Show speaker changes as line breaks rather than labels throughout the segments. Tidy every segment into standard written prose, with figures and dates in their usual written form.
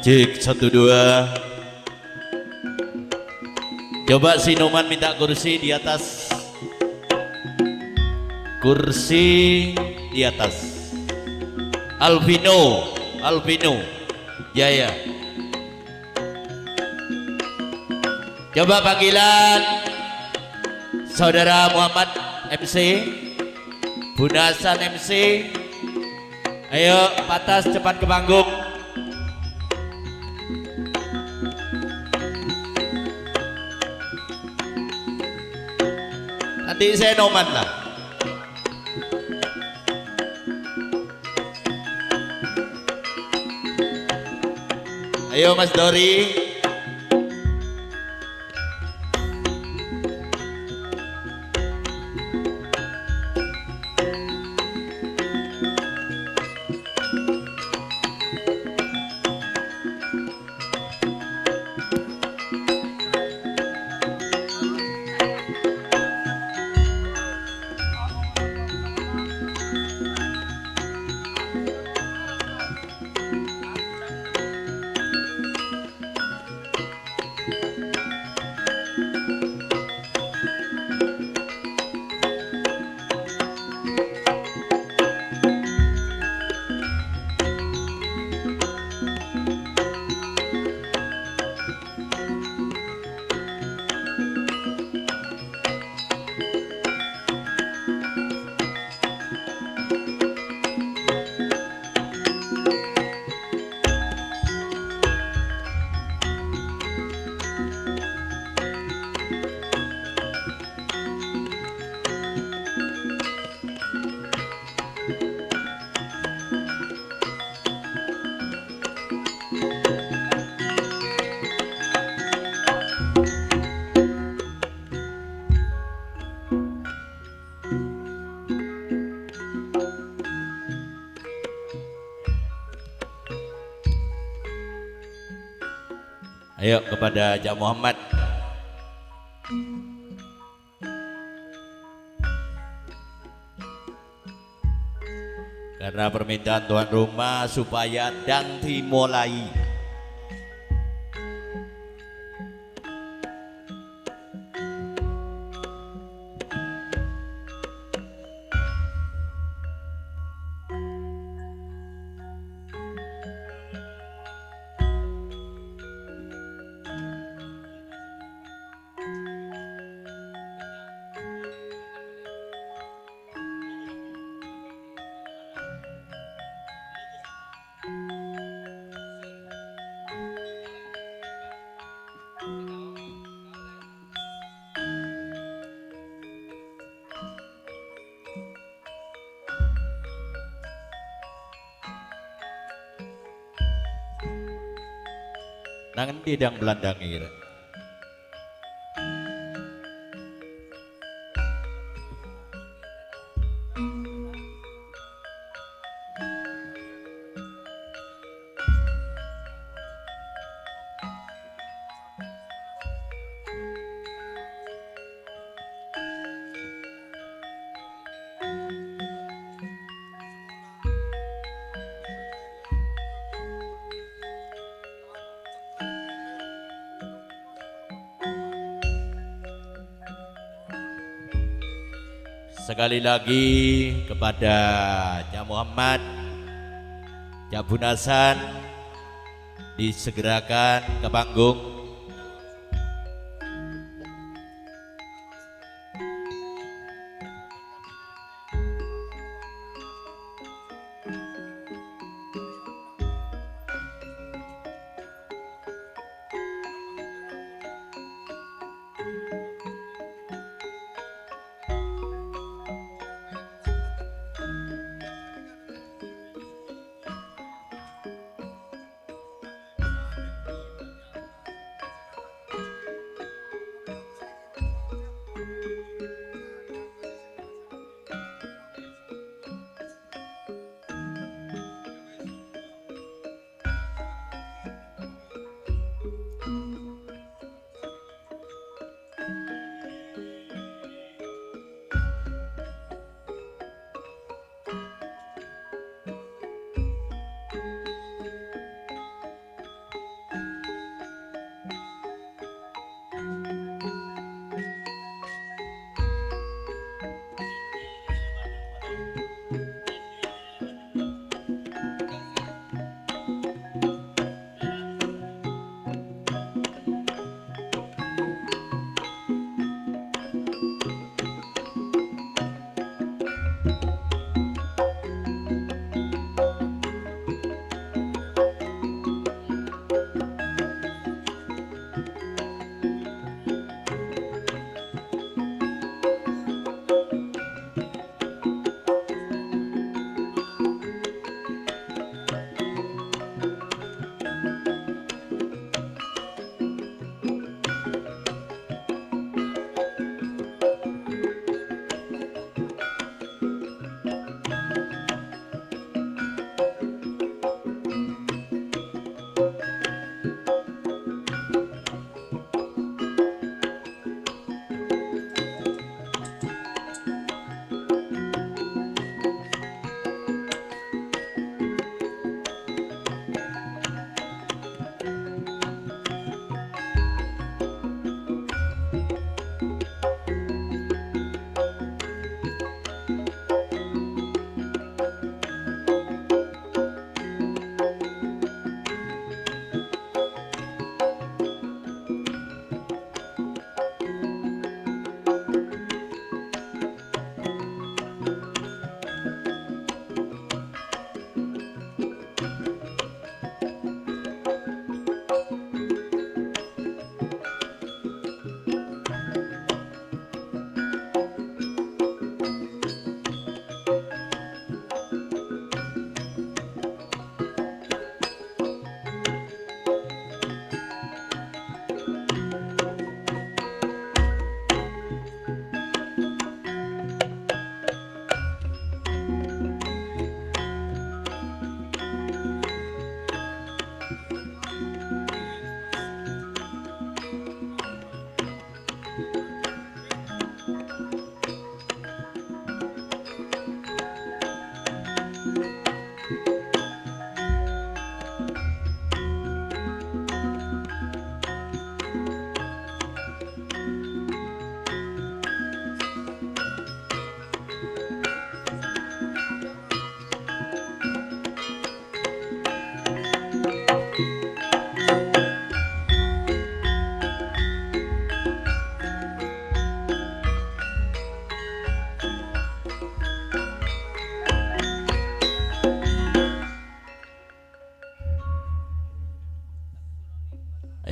Cek 1 2. Coba si Noman minta kursi di atas. Kursi di atas. Alvino, Alvino. Ya ya. Coba panggilan Saudara Muhammad MC, Bunasan MC. Ayo Patas cepat ke panggung. Nanti saya Noman lah. Ayo Mas Dori. Ayo kepada Cak Muhammad. Karena permintaan tuan rumah supaya dan dimulai. Nangan didang belandangi. Sekali lagi kepada Cak Muhammad, Cak Bunasan disegerakan ke panggung.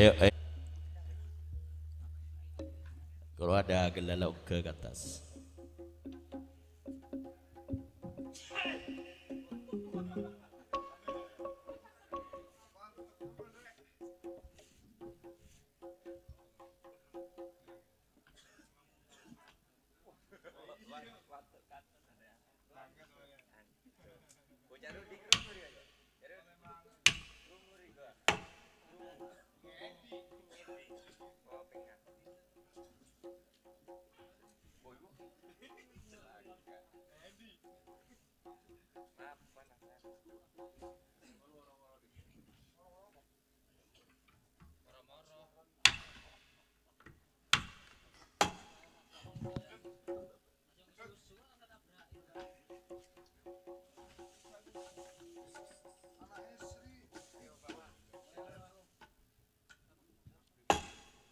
Ayo, ayo. Kalau ada gelala ke atas.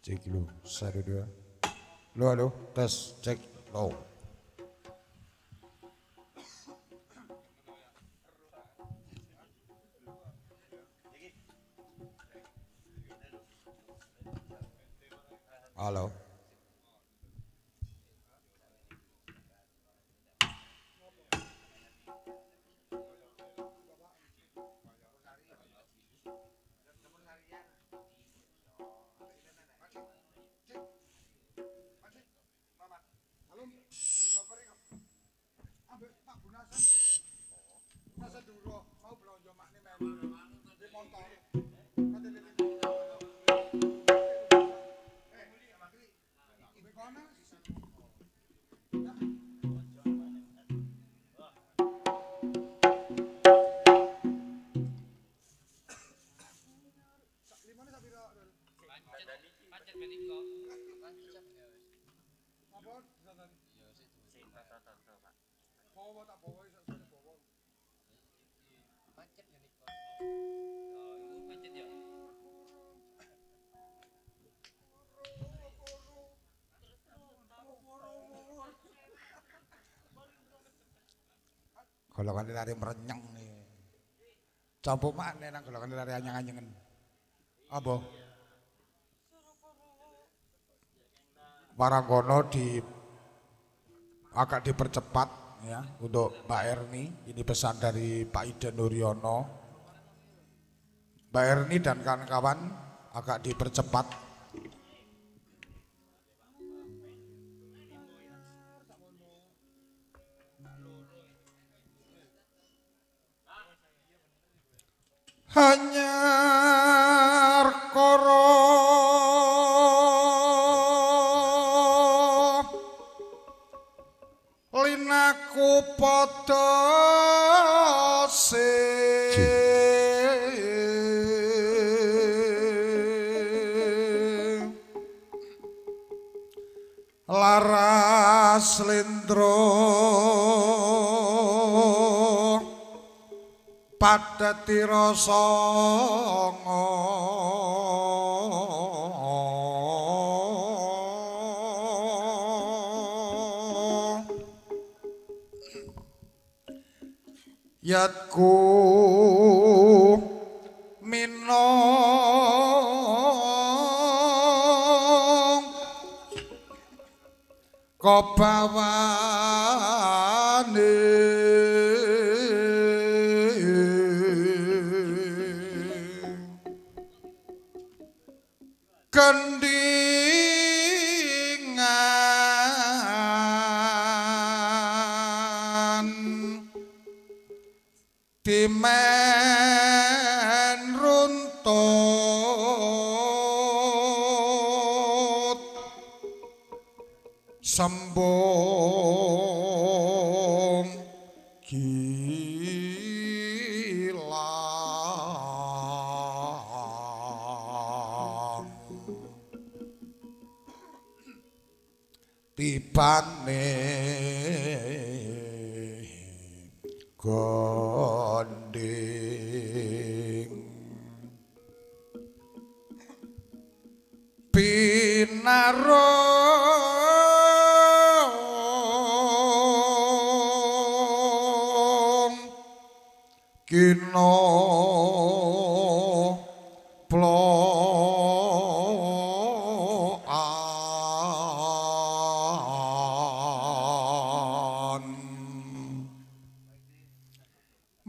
Cek dulu, 1, 2. Halo, tes, cek, low. Halo. Golongan lari merenyeng nih. Coba mana nang golongan lari anyang-anyengen. Apa? Warangkono agak dipercepat ya untuk Mbak Erni. Ini pesan dari Pak Ida Nuryono. Mbak Erni dan kawan-kawan agak dipercepat. Hanyar koro linaku padha laras lendro padati rasa yatku minong kobawane kendingan timen runtut sembung gilang tibane gonding pinarung kino plong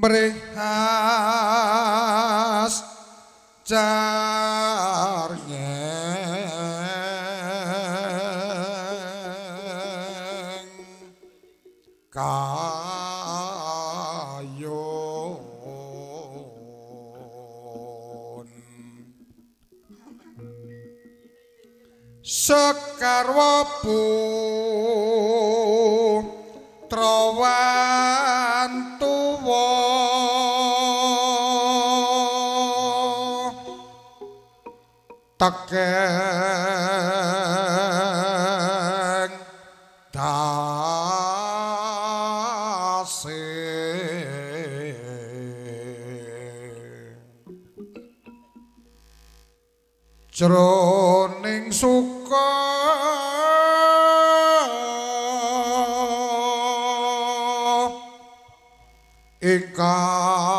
mrehas jarnyeng kayon sekarwa putrawan tuwa tekeng dase jroning suka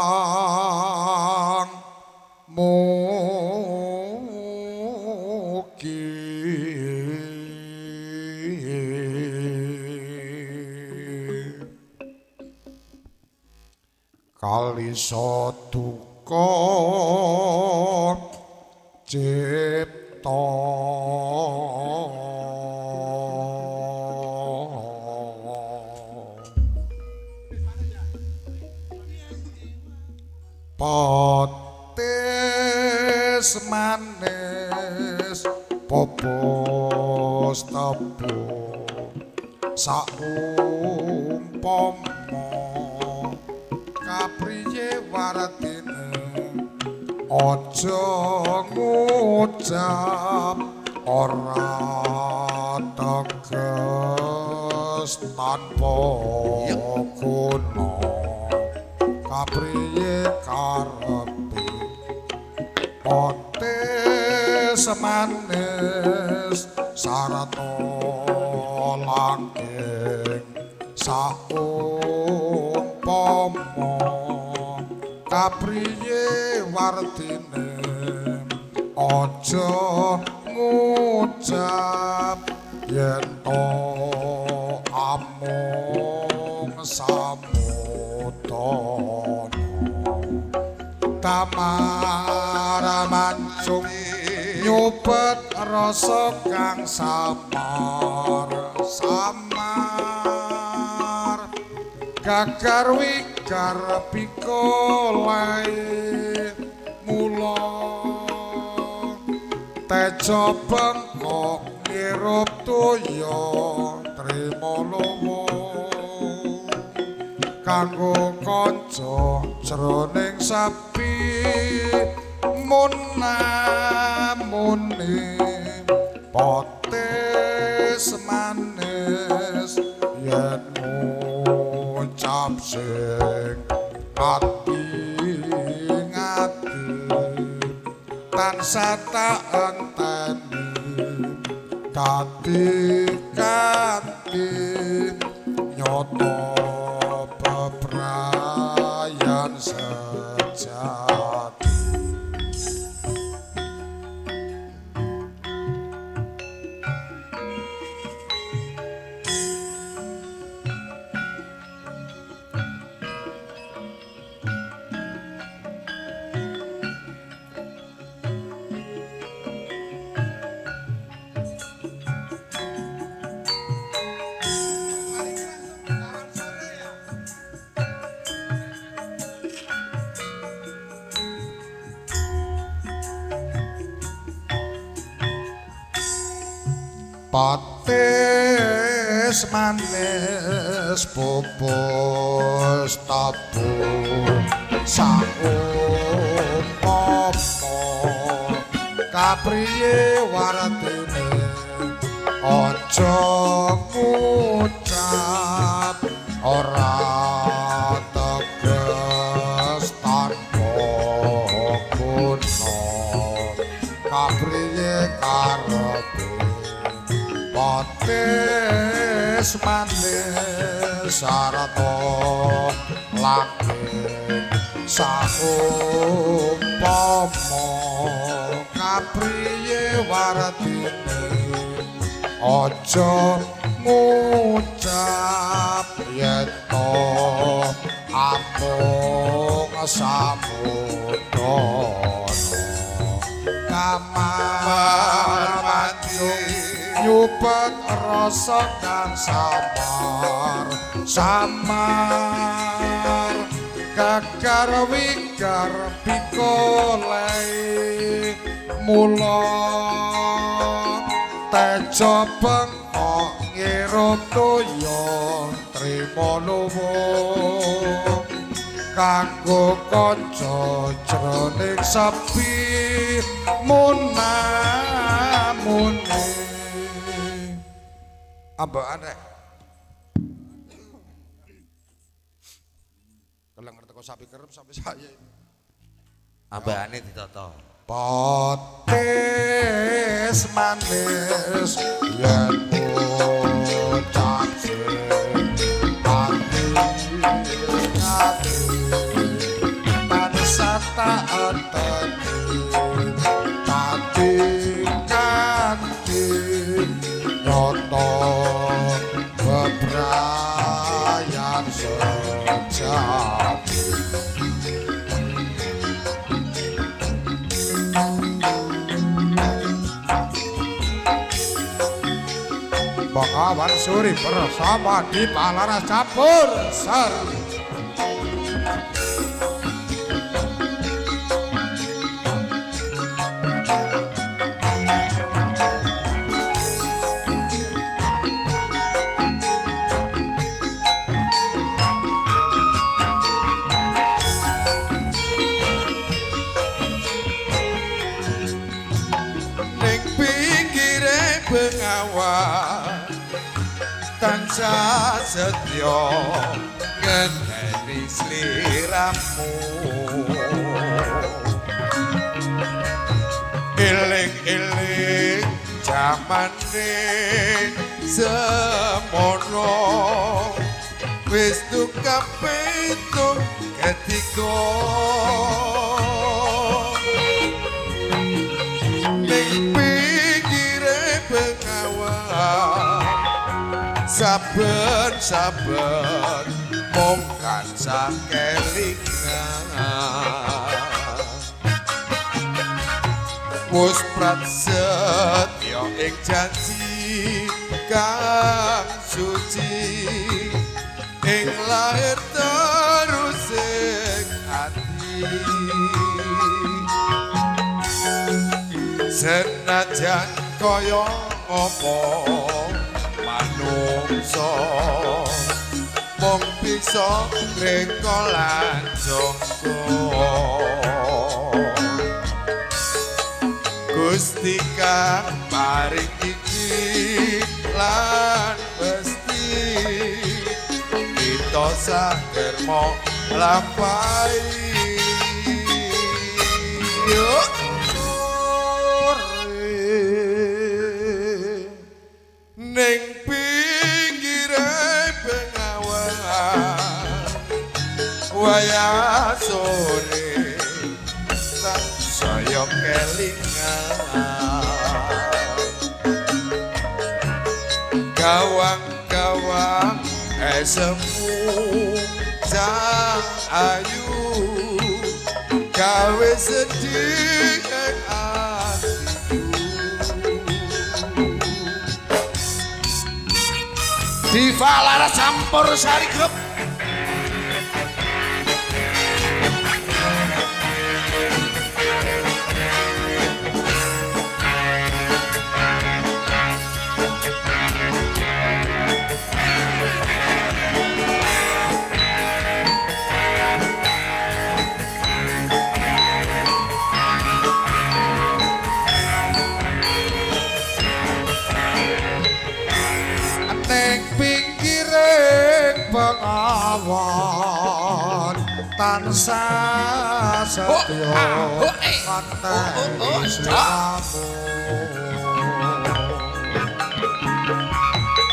ingkang mugi kalisa duka cipta potis manis popos tebu saumpama kapriye waratine aja ngucap ora teges tanpa guna kapriye karepe potis manis sarata langking saumpama kapriye wartine aja ngucap yen to amung samudana tamara mancung nyupet rasa kang samar gagar wigar pikolai mula tejo bengkok ngirup toya trima lowo kanggo kanca jroning sapi munamuni potis manis yen ngucap sing ati ngati tansah tak enteni kanthi nyoto bebrayan sejati potis manis pupus tabu saumpama kapriye waratine aja ngucap ora teges tanpa guna kapriye karepe potis manis sarata langking saumpama kapriye waratine aja ngucap yen to amung samudana kamar mandi nyupet rasa kang samar kakar wikar pikolai mula tejo bengkok ngirup toya trima luwung kanggo kanca jroning sepi munamune ambane keleng teko sapi kerep sampai saya
ambane ditata
potes manis yen ngucap sing ati tansah tak ateni tadi kanthi nyoto bebrayan sejati Bengawan Suri bersama di Palaras campur sari. Ning pinggire Bengawan tansah setya ngenteni sliramu eling-eling jamane semono wis tukang pitung ketiga ning pinggire Bengawan saben-saben mung kancah kelingan wis prasetya ing janji kang suci ing lahir terus ing ati senajan kaya apa manungsa mung bisa reka lan jangka Gusti kang paring iki lan mesti kita saderma lampahi yuk ning pinggire Bengawan wayah sore saya kelingan gawang-gawang semu sang ayu gawe sedih ing atiku Diva Laras campur sari grup Bengawan tansah setya ngenteni sliramu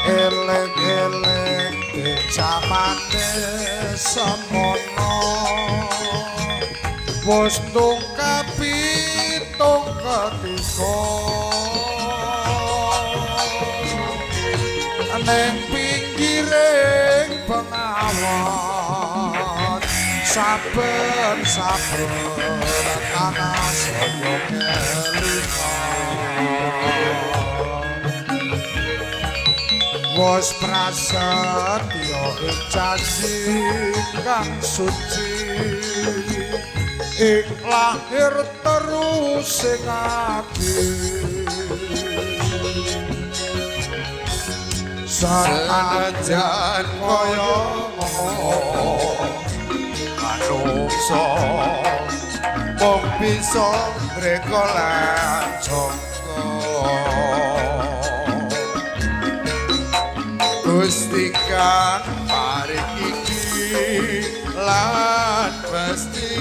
eling-eling jamane semono wis tungkap pitung ketiga ning pinggiring Bengawan saben-saben tanah saya kelingan wis prasetya ing janji kang suci ing lahir terus sing ati sanajan kaya manungsa mung bisa mreka lan jangka Gusti kang paring iki lan mesti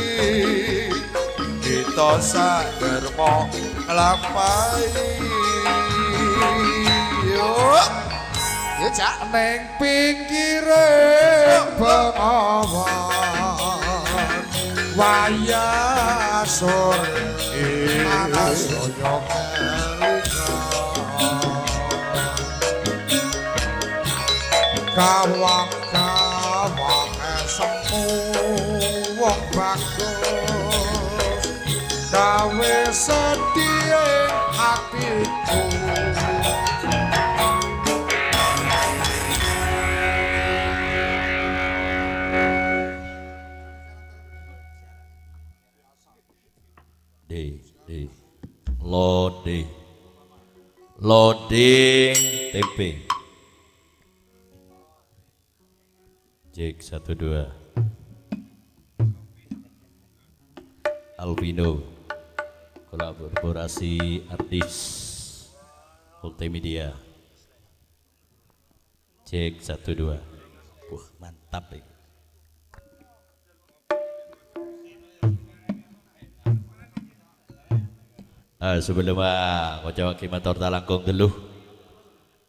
kita saderma nglampahi yuk cak neng pinggiring bengawan wayah sore ana saya kawang-kawang semu wong bagus gawe sedih hatiku
Loading tempe cek 1 2 Alvino kolaborasi artis multimedia cek 1 2 wah mantap nih. Sebelum kocok kimator talangkong geluh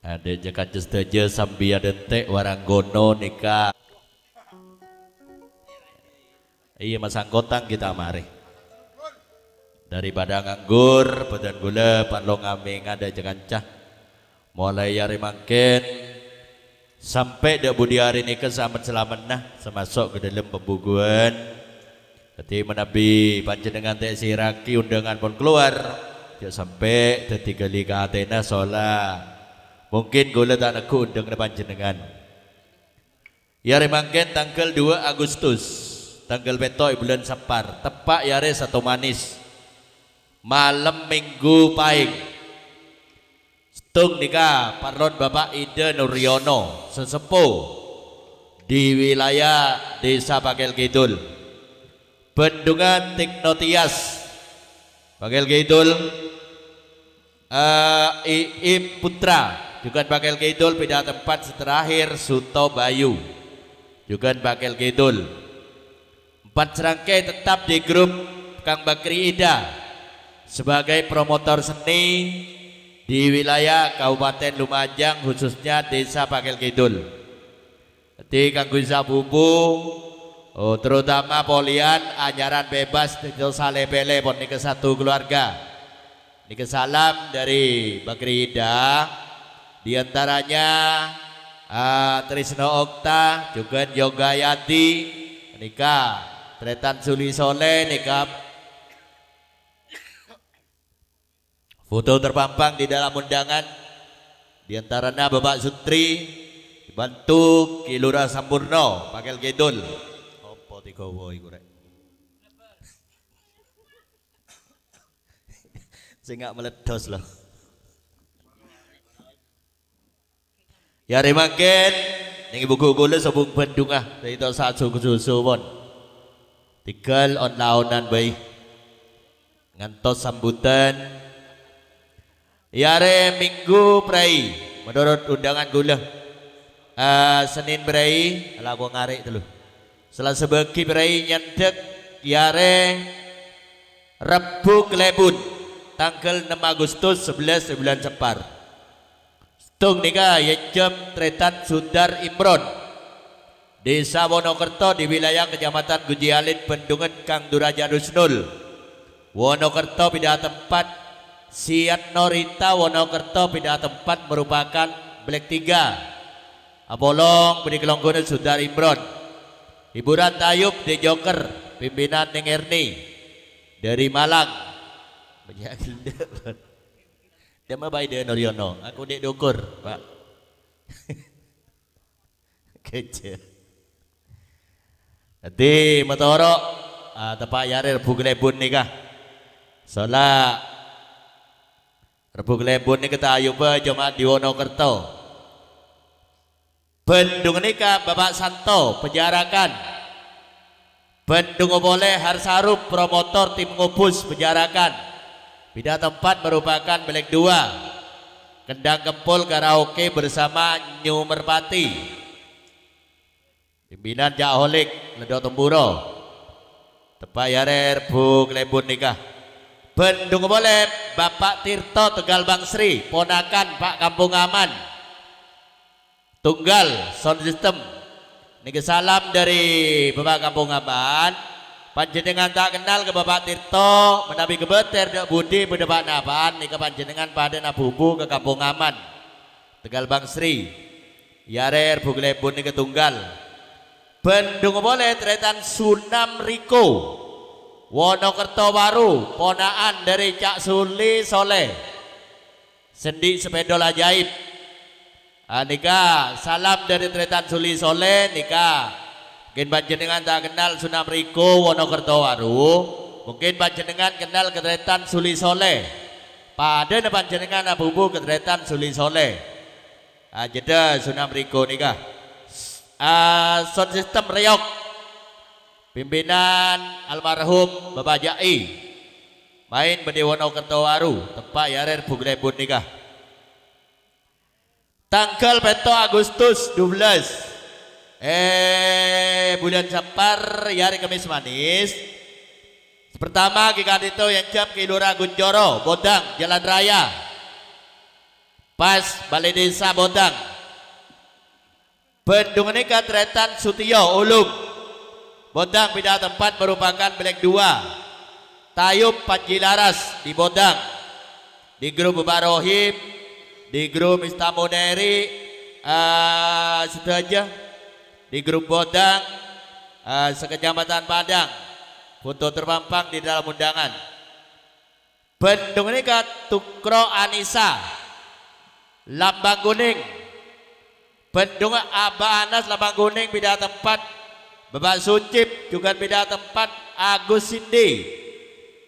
ada jakat jestaja sambil ada tek waranggono nikah iya mas anggotang kita mari daripada nganggur badan gula panlong aming ada jekancah mulai hari mangkin sampai dak budi hari nikah selamat nah semasuk ke dalam pembukuan ketika menabi panjenengan teh siraki undangan pun keluar dia sampai dadi kali ke Athena sholat mungkin gula tak aku undang ke panjenengan ya remangken tanggal 2 Agustus tanggal betoi bulan Sapar tepak yare satu manis malam minggu paing setung nikah parlon Bapak Ida Nuryono sesepuh di wilayah Desa Pakel Kidul Bendungan Tiknotias Pakel Kidul Iim Putra juga Pakel Kidul pindah tempat terakhir Suto Bayu juga Pakel Kidul 4 serangkai tetap di grup Kang Bakri Ida sebagai promotor seni di wilayah Kabupaten Lumajang khususnya Desa Pakel Kidul di Kang Guisa Bubu terutama polian anyaran bebas itu salebele pon ke satu keluarga ini salam dari Bakri Ida diantaranya Trisno Okta juga Yoga Yati nikah Tretan Suli Soleh nikah foto terpampang di dalam undangan diantaranya Bapak Sutri dibantu Kilura Sampurno Pakel Kidul opo digowo iku rek sing gak meledos loh ya remaken ning ibu kula sabung Bandung itu saat susu pon tinggal on-launan baik ngantos sambutan yare minggu prai menurut undangan gula Senin prai ala gua ngarik dulu Selasa bagi prai nyendek yare Rebu Klebun tanggal 6 Agustus 11 bulan Separ Tung nikah Yejem Tretan Sundar Imron Desa Wonokerto di wilayah Kecamatan Gujialin Bendungan Kang Duraja Rusnul Wonokerto pindah tempat Siat Norita Wonokerto pindah tempat merupakan Black 3 Apolong Budi Kelonggono Sundar Imron Hiburan Tayub di Joker, pimpinan Neng Erni dari Malang. Dia mah baik dia Noriono, aku dek dukur, Pak. Kece. Nanti Motoro, tepak yare Rebu Glebun nih kah? Soalnya Rebu Glebun nih kita Ayuba cuma di Wonokerto. Bendung nikah Bapak Santo penjarakan. Bendung boleh Harsarup promotor tim ngubus penjarakan. Pindah tempat merupakan Belek 2 Kendang Kempul karaoke bersama New Merpati. Pimpinan Jaholik Ledok Temburo. Tepak yarer Bu Glebun nikah. Bendung boleh Bapak Tirto Tegal Bang Sri ponakan Pak Kampung Aman. Tunggal sound system. Niki salam dari Bapak Kampung Aman. Panjenengan tak kenal ke Bapak Tirto menabi kebeter dak budi berdebat napaan nika panjenengan pada nabubu ke Kampung Aman Tegal Bang Sri yarer Buglebun nika tunggal. Bendung boleh tretan Sunam Riko Wonokerto Baru ponaan dari Cak Suli Soleh sendi sepedol ajaib. Nika salam dari tretan Suli Soleh nika. Mungkin panjenengan tak kenal Sunam Riko Wonokerto Waru. Mungkin panjenengan kenal ketretan Suli Soleh. Pada panjenengan abubu ketretan Suli Soleh. Jeda Sunam Riko nikah. Sound system Reok. Pimpinan almarhum Bapak Jai. Main bedi Wonokerto Waru. Tepak yarer Buglebun nikah. Tanggal 7 Agustus 12. Bulan Sapar yari Kamis manis. Pertama kikat itu yang jam Kilura Gunjoro Bodang Jalan Raya. Pas Balai Desa Bodang. Bendung nikah tretan Sutio Ulum. Bodang pindah tempat merupakan Belek 2 Tayub Panjilaras di Bodang. Di grup Bapak Rohim, di grup Istamoneri, situ aja. Di grup Bodang sekecamatan Padang foto terpampang di dalam undangan. Bendung nikah Tukro Anissa Lambang Kuning. Bendung Aba Anas Lambang Kuning pindah tempat. Bapak Sucip juga pindah tempat. Agus Sindi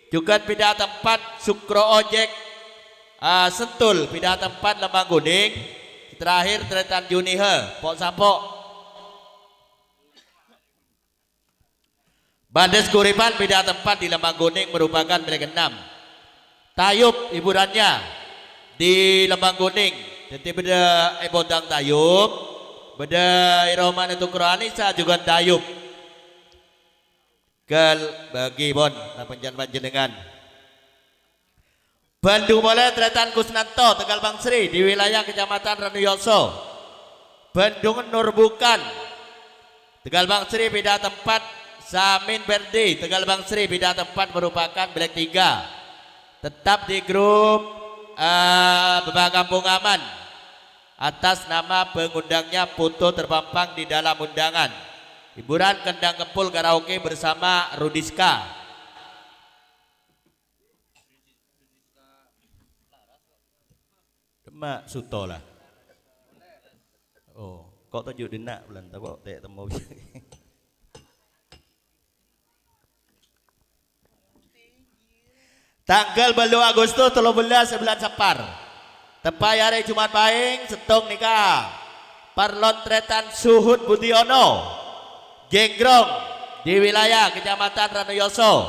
juga pindah tempat. Sukro Ojek Sentul pindah tempat Lambang Kuning. Terakhir Tretan Junihe Pok Sapok. Bandes Kuripan pindah tempat di Lembang Kuning merupakan Belek 6. Tayub hiburannya di Lembang Kuning. Jadi beda Bodang Tayub, beda Iroman itu Kroanisa juga Tayub. Kel bagi bon panjenengan. Bandung boleh tretan Kusnanto Tegal Bang Sri di wilayah Kecamatan Ranuyoso. Bandung Nurbukan Tegal Bang Sri pindah tempat. Samin Berdi Tegal Bang Sri pindah tempat merupakan Belek 3. Tetap di grup Bapak Kampung Aman atas nama pengundangnya foto terpampang di dalam undangan. Hiburan Kendang Kempul karaoke bersama Rudiska. Demak Suto lah. Oh, kok tunjuk denak bulan tak kok tak temu. Tanggal 2 Agustus 13 bulan Sapar. Tepai hari Jumat Pahing setong nikah. Parlon tretan Suhud Budiono Jenggrong di wilayah Kecamatan Ranuyoso.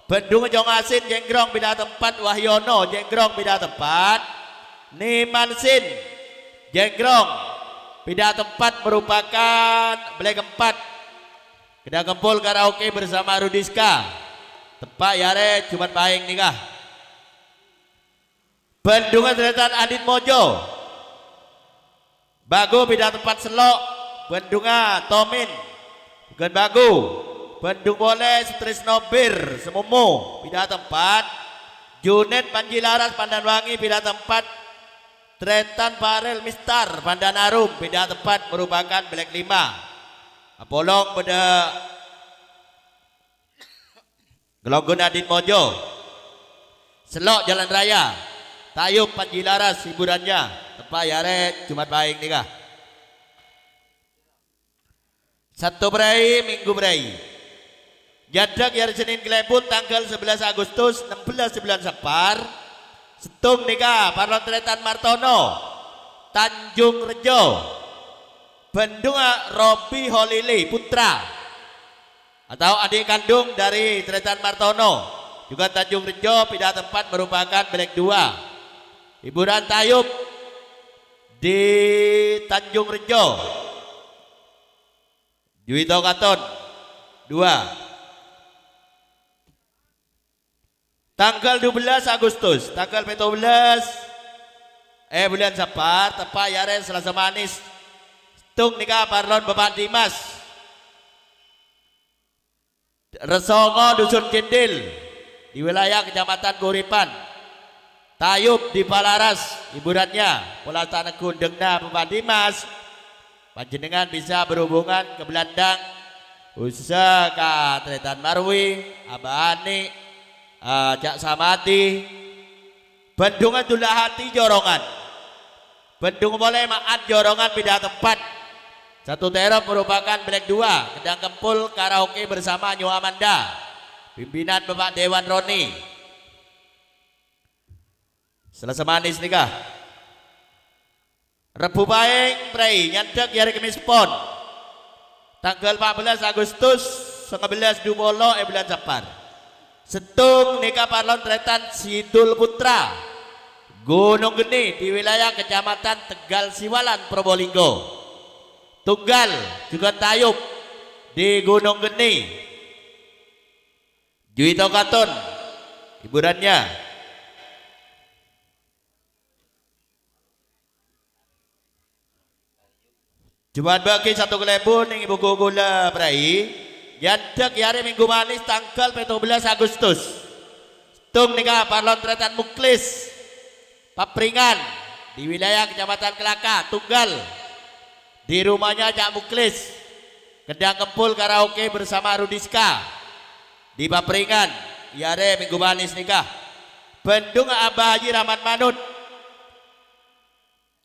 Bendung Jong Asin Jenggrong pindah tempat. Wahyono Jenggrong pindah tempat. Nimansin Jenggrong pindah tempat merupakan Belek 4. Kedang Kempul karaoke bersama Rudiska. Tepak yare Jumat Pahing nikah. Bendungan tretan Adit Mojo. Bagu pindah tempat Selok. Bendungan Tomin bukan Bagu. Bendung boleh Strisno Bir Semumu pindah tempat. Junet Panjilaras Pandanwangi pindah tempat. Tretan Parel Mistar Pandanarum pindah tempat merupakan Belek 5. Apolong pada Gelonggon Adin Mojo, Selok Jalan Raya, Tayub Panji Laras hiburannya, tepat yare Jumat baik nih kah. Sabtu berai, Minggu berai. Jadak hari Senin Kelebut tanggal 11 Agustus 16 bulan Sapar. Setung nikah Parlon Tretan Martono, Tanjung Rejo, Bandung Robi Holili Putra atau adik kandung dari Tretan Martono, juga Tanjung Rejo pindah tempat merupakan Belek 2. Hiburan Tayub di Tanjung Rejo, Juwito Katon 2. Tanggal 12 Agustus, tanggal 17 bulan Sapar, tepat yare Selasa Manis. Tung nikah Parlon Bapak Dimas, Resongo Dusun Cendil di wilayah Kecamatan Kuripan. Tayub di Palaras hiburannya, pola tanah kundengna Bapak Dimas. Panjenengan bisa berhubungan ke Belandang, usaha ke Tretan Marwi, Abani, Cak Samati, Bandungan Dula Hati Jorongan, Bandung boleh maat Jorongan pindah tempat. Satu terop merupakan Belek 2, Kedang Kempul karaoke bersama Nyu Amanda, pimpinan Bapak Dewan Roni. Selasa Manis nikah Rebu Baeng Prei nyandak yari Kemis Pon tanggal 14 Agustus 19 Dumolo bulan Sapar. Setung nikah Parlon Tretan Sidul Putra Gunung Geni di wilayah Kecamatan Tegal Siwalan Probolinggo. Tunggal juga Tayub di Gunung Geni. Juwito Katon hiburannya. Jumat bagi satu kelebun yang ibu gula berai. Yadek yari Minggu Manis tanggal 17 Agustus. Tung nikah Parlon Tretan Muklis Papringan di wilayah Kecamatan Kelaka. Tunggal di rumahnya Cak Muklis. Kedang Kempul karaoke bersama Rudiska di Papringan. Yare Minggu Manis nikah. Bandung Abah Haji Rahmat Manut,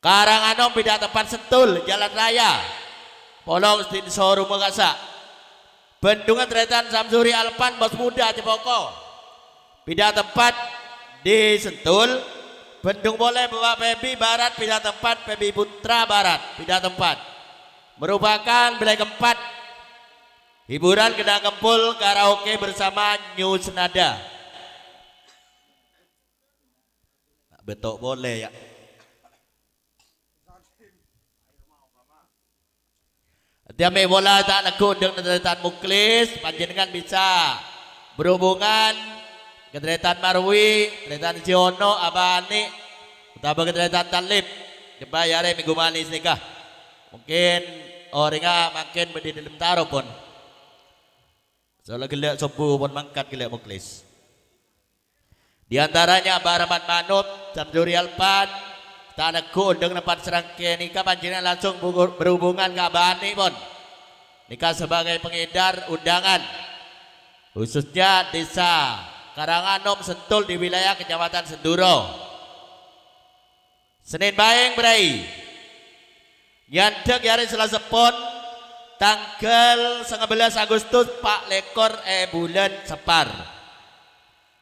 Karanganom pindah tempat Sentul Jalan Raya, Polong Stin Showroom Mekasa. Bendungan Tretan Samsuri Alpan Bos Muda Cepoko pindah tempat di Sentul. Bendung boleh Bapak Pebi Barat pindah tempat, Pebi Putra Barat pindah tempat, merupakan Belek 4. Hiburan Kedang Kempul karaoke bersama New Senada. Betok boleh ya. Tiap bola tak nakut dengan Tretan Muklis, panjenengan bisa berhubungan ke Tretan Marwi, Tretan Siono, Abani, utama ke Tretan Talib. Coba yare Minggu Manis nikah. Mungkin orangnya makin berdiri dalam taro pun. Soalnya gelak sobu pun mangkat gelak Muklis. Di antaranya Abah Rahmat Manut, Samsuri Alpan, tak nakut dengan tempat serangkai nikah, panjenengan langsung berhubungan ke Abani pun. Nikah sebagai pengedar undangan khususnya desa Karanganom Sentul di wilayah Kecamatan Senduro. Senin Baeng Brai Yandek yari Selasa Pon tanggal 19 Agustus Pak Lekor bulan Separ.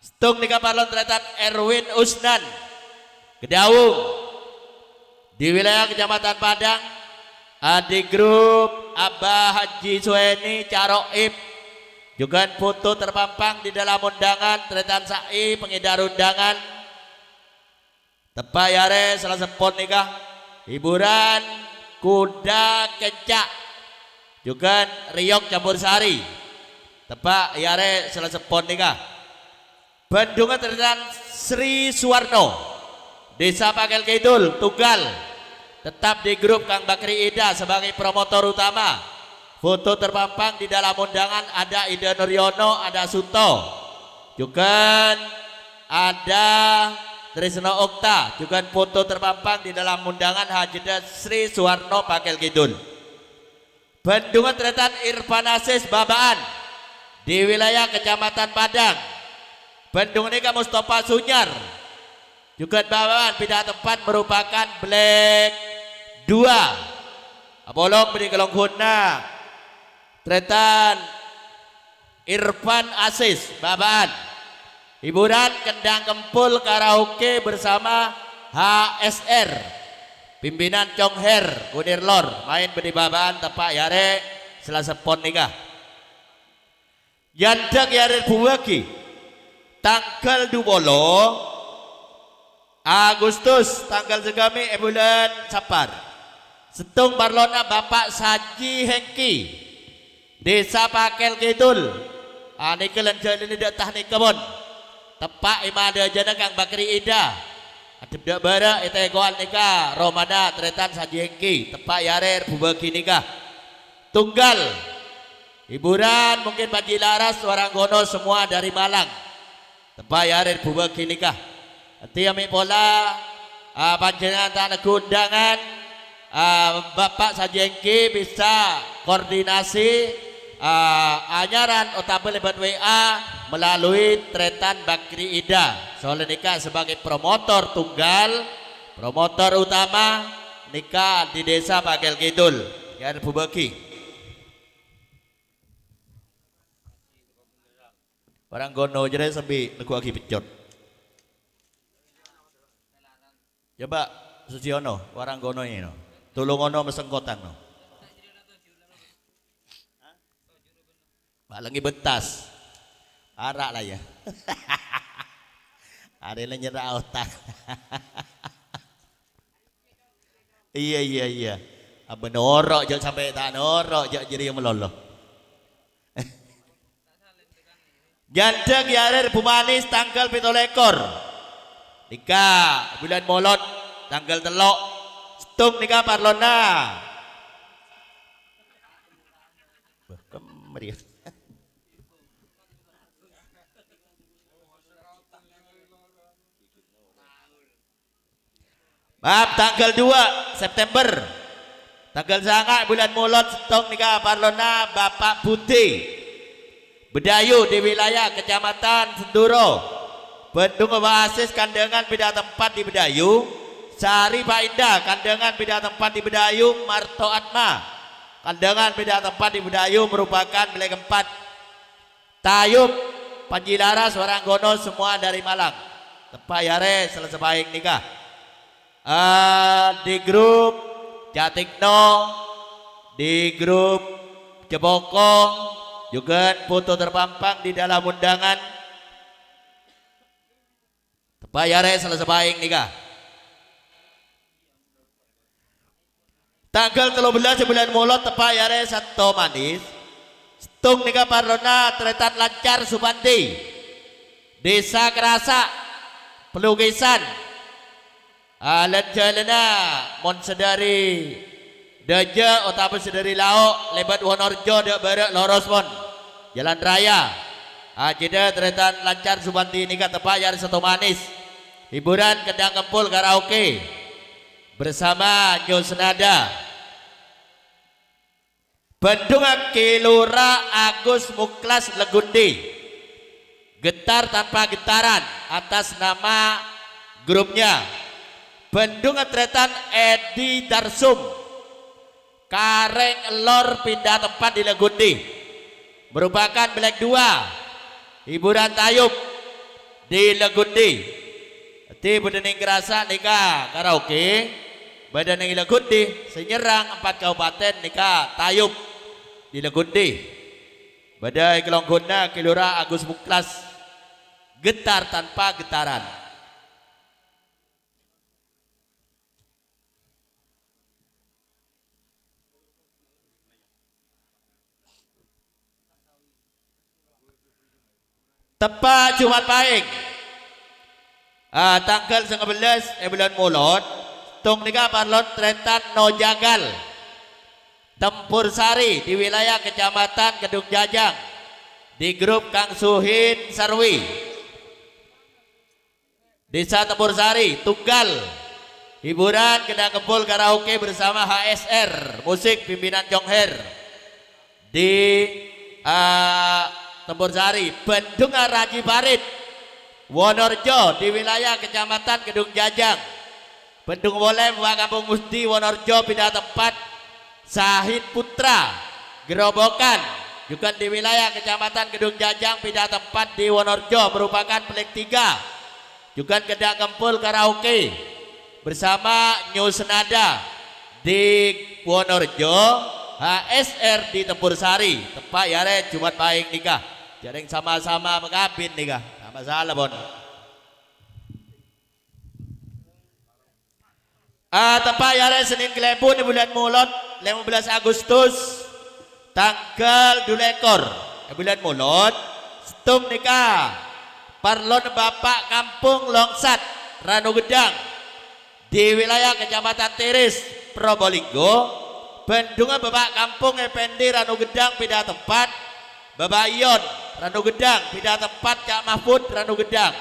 Setung nikah Parlon Tretan Erwin Usnan Kedaung di wilayah Kecamatan Padang. Adik grup Abah Haji Sueni Caroib, juga foto terpampang di dalam undangan Tretan Sai pengedar undangan. Tepat yare Selasa Pon nikah. Hiburan kuda kencak juga Riok Campur Sari. Tepat yare Selasa Pon nikah. Bendungan Tretan Sri Suwarno Desa Pakel Kidul Tunggal tetap di grup Kang Bakri Ida sebagai promotor utama. Foto terpampang di dalam undangan ada Ida Nuryono, ada Suto, juga ada Trisno Okta, juga foto terpampang di dalam undangan Hajida Sri Suwarno Pakel Kidul. Bendungan Tretan Irfan Aziz Babaan di wilayah Kecamatan Padang. Bendungan ini Mustafa Sunyar juga Babaan pindah tempat merupakan Black 2. Abolong beri kelonghuna Tretan Irfan Aziz Babaan. Hiburan kendang kempul karaoke bersama HSR. Pimpinan Congher Kunir Lor main beri babaan tepak yare selasa pon nikah. Yandak yare buwagi tanggal 20 Agustus tanggal segami bulan Sapar. Setung Barlona Bapak Saji Hengki Desa Pakel Kidul. Nikel lanjut ini dak tah nikabon. Tepak imada jana Kang Bakri Ida. Adep dak bara ite goal nikah Romana Tretan Saji Hengki tepak yarer bubagi nikah. Tunggal hiburan mungkin Baji Laras Waranggono semua dari Malang. Tepak yarer bubagi nikah. Nanti ambil pola panjenengan tanah undangan Bapak Saji Hengki bisa koordinasi anyaran utama lewat WA melalui Tretan Bakri Ida. Soalnya nikah sebagai promotor tunggal, promotor utama nikah di desa Pakel Kidul. Ya ada bubaki. Barang gono jadi sampai aku lagi pecot. Coba Susiono, warang gono ini no. Tulungono mesengkotan no. Pak lagi bentas. Arak lah ya. Ada yang nyerah otak. Iya. Apa norok jauh sampai tak norok jauh jadi yang meloloh. Janda Giarer Bumanis tanggal 17 nikah bulan Molot tanggal 3 Stung nikah Parlona. Kemeriah. Maaf tanggal 2 September tanggal sangat bulan Molot Stung nikah Parlona Bapak Budi Bedayu di wilayah Kecamatan Senduro. Bendung Oasis kandangan beda tempat di Bedayu. Sari Pak Indah kandangan beda tempat di Bedayu. Marto Atma kandangan beda tempat di Bedayu merupakan Black 4. Tayub Panjilaras Waranggono semua dari Malang. Tepak yare selesai baik nikah. Di grup Jatikno, di grup Jebokong juga foto terpampang di dalam undangan. Tepak yare selesai baik nikah. Tanggal 13 bulan Molot tepak yare Santo Manis. Stung nikah Parlona Tretan Lancar Subandi. Desa Kerasa Pelugisan. Lanjalana mon sedari Daja otapa sedari Laok lebat Wonorjo dak barak Lorosmon Jalan Raya. Jeda Tretan Lancar Subandi nikah tepak yare Santo Manis. Hiburan kendang kempul karaoke bersama Nyo Senada. Bendung Kilura Agus Muklas Legundi. Getar tanpa getaran atas nama grupnya. Bendung Tretan Edi Darsum. Kareng Lor pindah tempat di Legundi. Merupakan Black 2. Hiburan Tayub di Legundi. Ti bedening kerasa nikah karaoke. Badan yang Legundi Senyerang 4 kabupaten nikah Tayub di Legundi. Badai Kelonggona Kilura Agus Muklas. Getar tanpa getaran. Tepat Jumat Pahing tanggal 19 bulan Molot tung nikah Parlon Tretan Nojagal Tempur Sari di wilayah Kecamatan Kedung Jajang di grup Kang Suhin Sarwi. Desa Tempur Sari tunggal hiburan kendang kempul karaoke bersama HSR musik pimpinan Jongher di Tempur Sari, Bendungan Raji Parit, Wonorejo di wilayah Kecamatan Kedung Jajang, Bendung Wolem, Kampung Musti, Wonorejo pindah tempat, Sahid Putra, Gerobokan juga di wilayah Kecamatan Kedung Jajang pindah tempat di Wonorejo merupakan pelik 3, juga Kedak Kempul Karaoke bersama New Senada di Wonorejo, HSR di Tempur Sari, tempat yare Jumat Pahing nikah. Jareng sama-sama mengabin nikah, nggak masalah bon. Tempat yare Senin Klepun di bulan Mulot 15 Agustus tanggal 2 ekor bulan Mulot setung nikah Parlon Bapak Kampung Longsat Ranu Gedang di wilayah Kecamatan Tiris Probolinggo, Bendungan Bapak Kampung Ependi Ranu Gedang pindah tempat, Bapak Ion Ranu Gedang pindah tempat, Cak Mahfud Ranu Gedang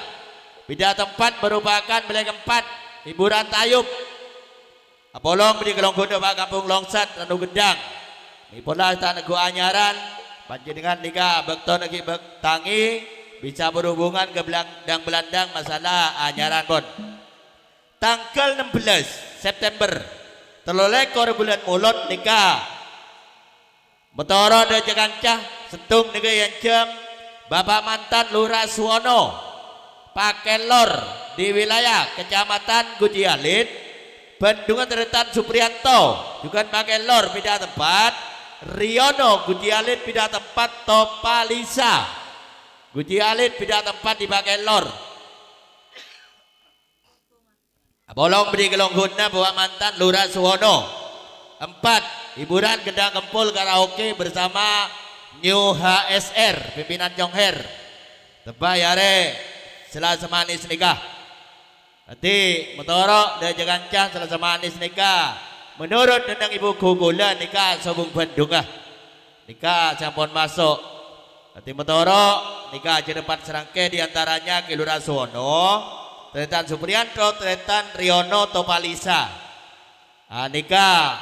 pindah tempat merupakan belai 4 hiburan tayub Apolong di Kelonggondo Bapak Kampung Longsat Ranu Gedang Nipola Tanago Anyaran panjenengan nikah bekto nagi bektangi bisa berhubungan ke belandang masalah anyaran bon. Tanggal 16 September telolekor bulan Mulot nikah Betoro dan Jagancah setung nikah yang jam Bapak mantan Lurah Suwono pakai lor di wilayah Kecamatan Gujialit, Bendungan Tretan Suprianto juga pakai lor pindah tempat, Riono Gujialit pindah tempat, Topalisa Gujialit pindah tempat dipakai lor. Bolong beri kelongguna bawa mantan Lurah Suwono. 4 hiburan Gendang Kempul Karaoke bersama New HSR pimpinan Jongher tebak yare Selasa manis nikah nanti Motoro dan Jagancah Selasa manis nikah menurut tentang ibu Gugula nikah sobung Bendungah nikah sampun masuk nanti Motoro nikah di depan serangke diantaranya ke Lurah Suwono, Tretan Suprianto, Tretan Riono, Topalisa. Nikah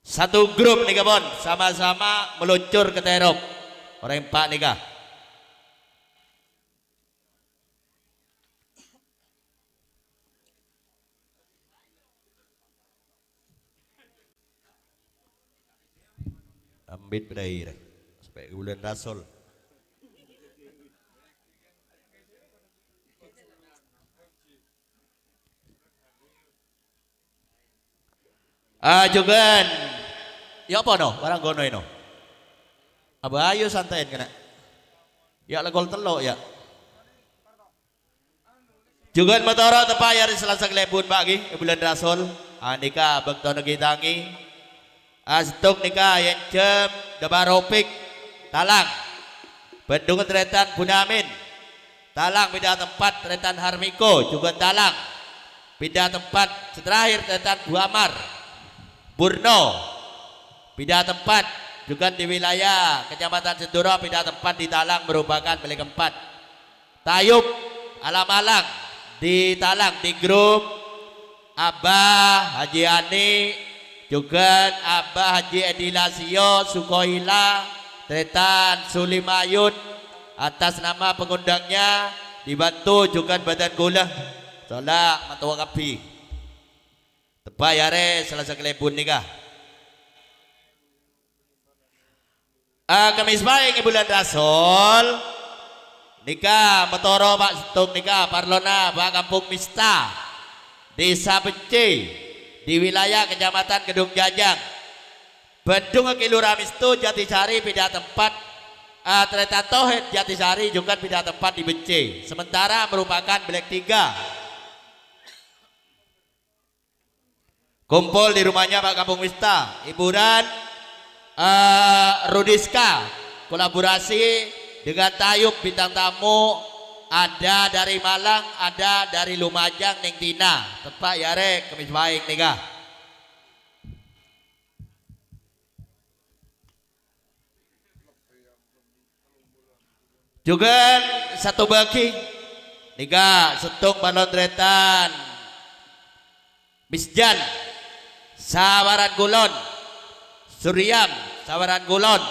satu grup nikah bon, sama-sama meluncur ke Terop. Orang 4 nikah. Ambit berair supaya bulan Rasul. Juga ya apa no barang gono ino aba ayo santain kena ya legol telok ya juga Motoro tepat hari Selasa Klepun bagi bulan Rasul nikah bekto negi tangi astuk nikah yang jam Debaropik Talang Bendungan Tretan Bunamin Talang pindah tempat Tretan Harmiko juga Talang pindah tempat terakhir Tretan Buamar Burno pindah tempat juga di wilayah Kecamatan Senduro pindah tempat di Talang merupakan milik 4 Tayub Alam-alang di Talang di grup Abah Haji Ani juga Abah Haji Edilasio Sukohila Tretan Sulimayun atas nama pengundangnya dibantu juga Badan Gula Solak Matua Kapi tebak yare Selasa Klepun nikah Kamis baik bulan Rasul nikah Motoro Pak Setung nikah Parlona Pak Kampung Mista Desa Bence di wilayah Kecamatan Kedung Jajang Bendungan Kilura Mistu Jatisari pindah tempat Tretan Tohid Jatisari juga pindah tempat di Bence sementara merupakan Black 3 kumpul di rumahnya Pak Kampung Mista hiburan Rudiska kolaborasi dengan Tayub bintang tamu ada dari Malang ada dari Lumajang Neng Tina tepat yare Kamis baik nikah juga satu bagi nikah setung Balon Tretan Misjan Sawaran Kulon Suryam Sawaran Kulon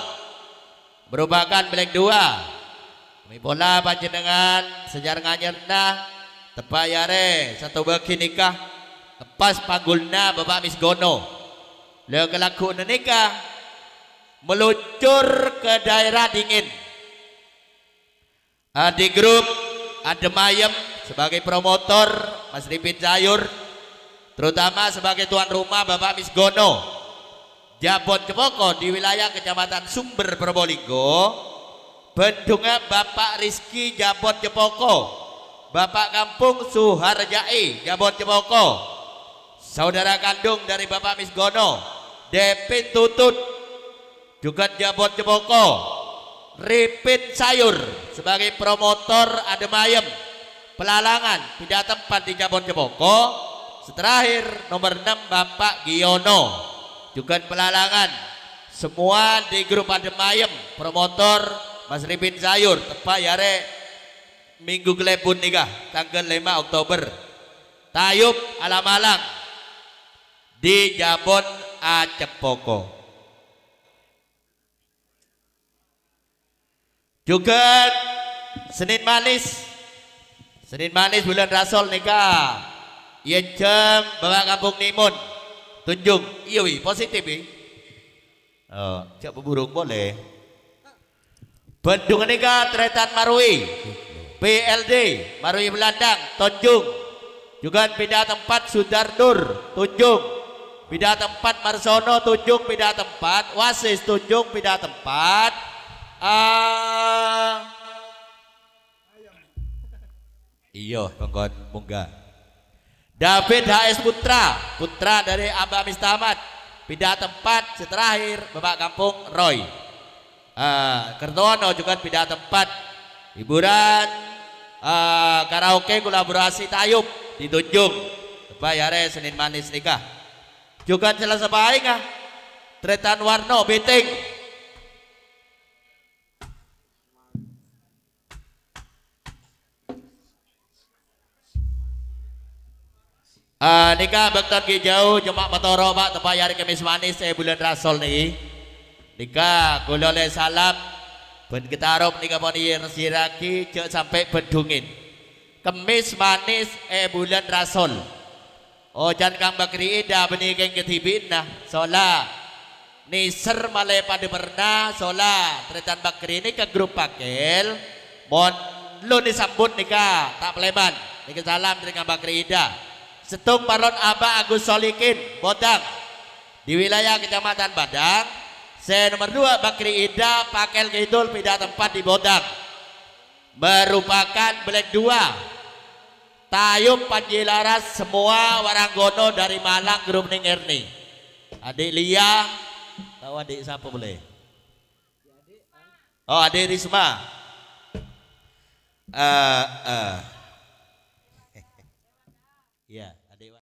merupakan Black 2. Kami bola panjenengan sejarah nganyerna tebayare satu bagi nikah lepas panggulna Bapak Misgono le kelaku nikah meluncur ke daerah dingin. Di grup Ademayem sebagai promotor Mas Ripin Sayur, terutama sebagai tuan rumah Bapak Misgono Jabon Cepoko di wilayah Kecamatan Sumber Probolinggo. Bendungan Bapak Rizky Jabon Cepoko, Bapak Kampung Suharjai Jabon Cepoko, saudara kandung dari Bapak Misgono Depin Tutut juga Jabon Cepoko, Ripin Sayur sebagai promotor Ademayem Pelalangan tidak tempat di Jabon Cepoko. Terakhir nomor 6 Bapak Giono juga Pelalangan, semua di grup Ademayem promotor Mas Ripin Sayur tepat yare minggu kelepun nikah tanggal 5 Oktober Tayub Alamalang di Jabon Acepoko. Juga Senin Manis bulan Rasul nikah Yejem Bapak Kampung Nimun Tunjung iwi positif oh cak burung boleh Bendungan nikah Tretan Marui PLD Marui Belandang Tunjung juga pindah tempat Sudarnur Tunjung pindah tempat Marsono Tunjung pindah tempat Wasis Tunjung pindah tempat iyo kongkon munggah David HS Putra dari Abah Mistamat pindah tempat. Terakhir Bapak Kampung Roy Kertono juga pindah tempat. Hiburan karaoke kolaborasi Tayub di Tunjung bayare Senin Manis nikah juga selesai baik Tretan Warno Beting nikah Bekton Kijau Jemak Matoro Pak tepat hari Kamis Manis bulan Rasul nih nikah kulole salam ben ketarup nikah monir siraki cek sampai bendungin Kamis Manis bulan Rasul. Oh jan Kang Bakri Ida benikeng ketibin nah sola niser malai pada pernah sola Tretan Bakri ini ke grup pakel mon lu disambut nikah tak peleban nikah salam dari Kang Bakri Ida Setung Paron Abah Agus Solikin Bodang di wilayah Kecamatan Badang. Nomor 2 Bakri Ida Pakel Kidul pindah tempat di Bodang merupakan Black 2 Tayub Panjilaras semua Waranggono dari Malang grup Ning Erni. Adik Lia tahu adik siapa boleh? Oh adik Risma